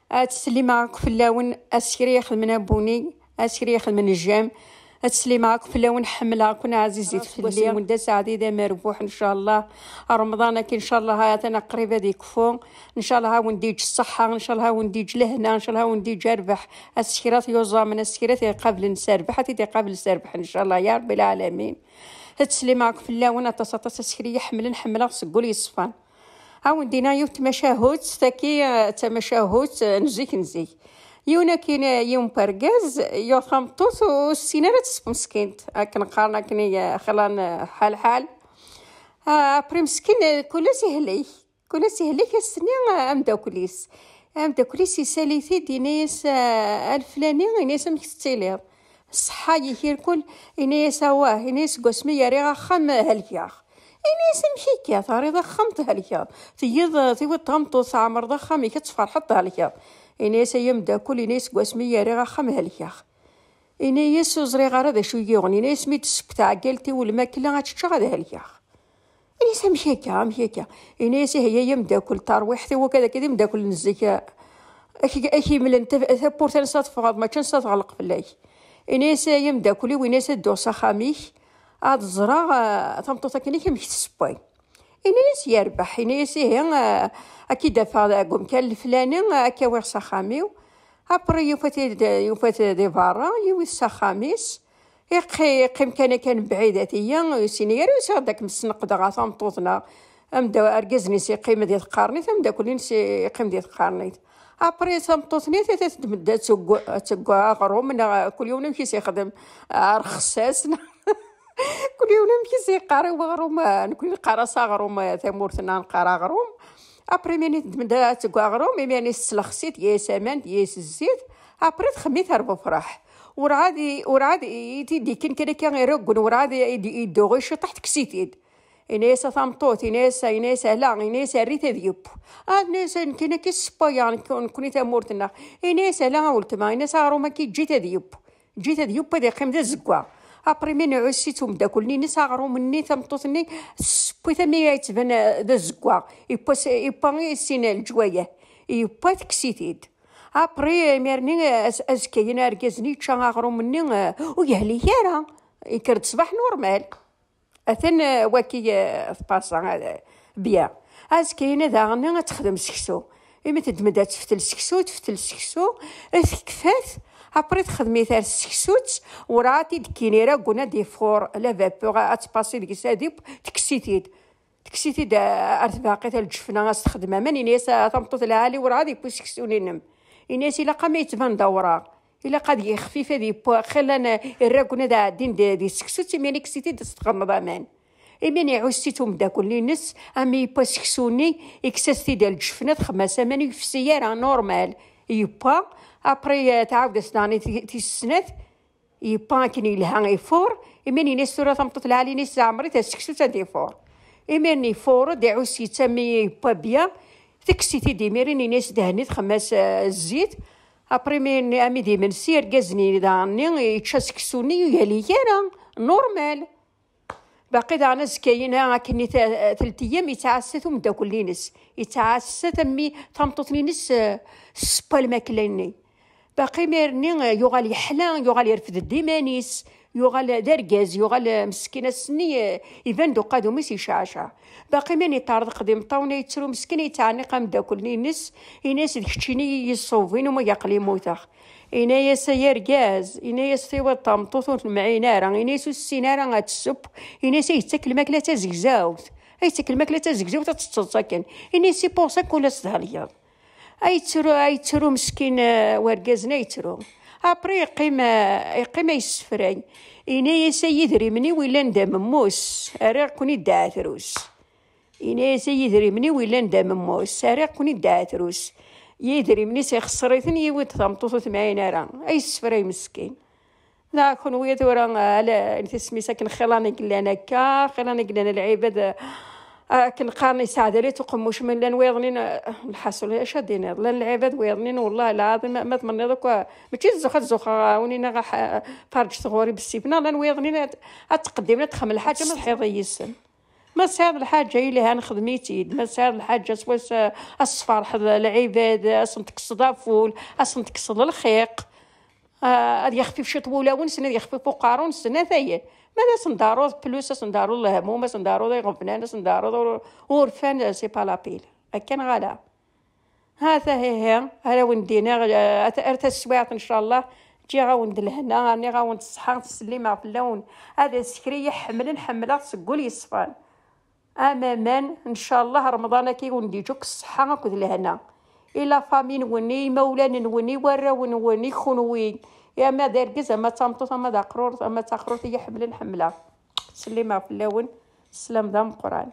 تسلي معاك في اللون أسكري ياخذ من أبوني أسكري ياخذ من الجام. تسلي معاك في اللون حملة كنا عزيزي في الليل وندا سعدي دا مربوح إن شاء الله. رمضان كي إن شاء الله هاتنا قريبة ديكفو إن شاء الله ونديج الصحة إن شاء الله ونديج لهنا إن شاء الله ونديج أربح السكرات يوزا من السكرات قبل نسربح حتى قبل نسربح إن شاء الله يا رب العالمين. تسلي معاك في اللون تصاطس أسكري يحمل حملة سقولي صفان ندينا يوم تمشاهوت تاكي تمشاهوت نزيك يونا كاين يوم بركاز يو خمطوط والسينارة مسكينت كنقارنا كني خلان حال ابري مسكين كل سهلي كسني امداكليس يساليتي دينيس الفلاني ناس مكتيلير الصحة يهير كل إناس واه إناس قسمي ريغا خم هالكياخ إناس مشيكيا ثاري ضخمت هالكياخ تيض طمطو ثامر ضخمي كتفر حط هالكياخ إناس يمدا كل إناس قسمي ريغا خم هالكياخ إناس وزري غارة شو يغني إناس ميت سبتاع قلتي والماكلة غاتشتغل هذا هالكياخ إناس مشيكيا إناس هي يمدا كل ترويحتي وكذا كذا يمدا كل نزيكا أكي من أنت ثبورتين صاد ما كان صاد غلق في الليل إناس يمدا كلي ويناس الدوسة خاميش عاد الزرع تمطوطا كني كم يتسباي إناس يربح إناس هي أكيد فاضا قوم كان الفلاني كاوير سخاميو أبري يفات دي فارا يويس خاميس يقيم كان بعيداتيا يسينير يساعدك مسنق دغا تمطوطنا أمدا أرجزني سي قيمة ديال قارنيت أمدا كلين سي قيمة ديال قارنيت أبري تمطوطني تتمدى تقع غروم من كل يوم نمشي سيخدم رخصاص كل يوم نمشي سيقاري وغروم نكون نقرا صغروم ثمورتنا نقرا غروم أبري ماني تمدى تقع غروم ماني سلخسيت يا سامان يا الزيت أبري تخميت هرب فرح ورعادي تيدي كان يرقن ورعادي يدوغيش تحت كسيتيد إناس ثمطوط إناس لا إناس ريت ذيوب إناس كنا كسبا يعني كوني تمورتنا إناس لا قلت ما إناس عروما كي جيت ذيوب هذا قيم ذا الزقوا أبري من عسيتهم دا كلني ناس عرو مني تمطوطني سبوي ثمي يتبان ذا الزقوا يبا السنة الجواية يبا تكسيتيد أبري ميرني أزكينا ركزني تشان عرو مني ويهلي يارا يكرد صباح نورمال أثن وكي فباسا هذا بيا أزكينا ذا غنى تخدم سكسو إما تدمدا تفتل سكسو كفات أبري تخدمي ثار السكسوت وراتي دكينيرا قلنا دي فور لا فابور أتباسي ديك ديب تكسيتيد أرتباقي تاع الجفنة تخدمها ماني ناس تمطوط العالي ورادي بو سكسوني نم إناس إلا قام يتبان دورا إلا قد يخفيف هذه بو خلنا الراكونا دا عادين دي سكسوت ماني كسيتيد تتغمض أمان إماني عوستيتهم دا كل نس أمي با سكسوني إكساستي دا الجفنة خمسة ماني في سيارة نورمال يبا أبري تعاود سناني تيسنات يبا كني لها يفور إماني ناس ترى تمطط العالي ناس عمري تسكسو تدي فور إماني فور دعو سيتسمي يبا بيا تكسيتي ديميريني ناس دهني خماس الزيت أبري من أمي دي من سير جزني داني يتشسكسوني يالي يانا نورمال باقي دانا زكاينها كني 3 أيام يتعسثهم دا كل ناس يتعسث أمي تمططني ناس سبا الماكليني باقي ميرني يغال يحلى يغال يرفد الديمانيس يغال درجاز يغال مسكينة السنية يفندو قادو ميسي شاشا باقي ماني طارد قديم طاونا يتسرو مسكين يتعني قام دا كل ناس يناس دكتشيني يصوفين وما يقلي موتاخ إنايا يرجاز إنايا سيوى طمطوط المعينارة إنايا السينارة غتسب إنايا يتاكل ماكلة زكزاوت يتاكل ماكلة زكزاوت تتسكن إنايا سي بوصاك ولا سهليا أيترو مسكين ورجازنا يترو أبري يقيم يسفراي إنايا يدري مني ولا ندم موس أريق كوني داثروس إنايا يدري مني ولا ندم موس أريق كوني داثروس يدري مني سيخسريتني يود ثمطوط معين راه أي سفراي مسكين لا كون ويا دورا على انت سمي ساكن خلاني قلنا كا خلاني قلنا العباد كنقارني سعد لي تقموش من لان ويضنين الحسن اش دينا لان العباد ويضنين والله العظيم ما تمنى دوك ماشي الزخه ونينا فرج صغوري بالسيفنا لان ويضنين تقدمنا تخمل الحاجه ما تحيض يسن ما ساعد الحاجة إلي هنخدميتي ما ساعد الحاجة سواس الصفرح العباد أصنتقصد فول أصنتقصد الخيق هذا يخفي في شطوله ونسنا يخفي فوق قارون سنة ثايا ماذا سندارو بلوس سندارو الهموم سندارو غفنان سندارو ورفان سي با لابيل كان غالا هذا هذا وندينا ارتا السواعط ان شاء الله جي غاوند لهنا راني غاوند الصحه تسليمه في اللون هذا السكري يحمل نحملها تسقول يصفان اماما ان شاء الله رمضان كي ونديجوك الصحه ناكد لهنا الا فامين وني مولان وني ورا وني خنوين يا ما دار كزا ما تامطو ما داقرور ما تاقرور يحمل نحملها تسليمه في اللون السلام دام القران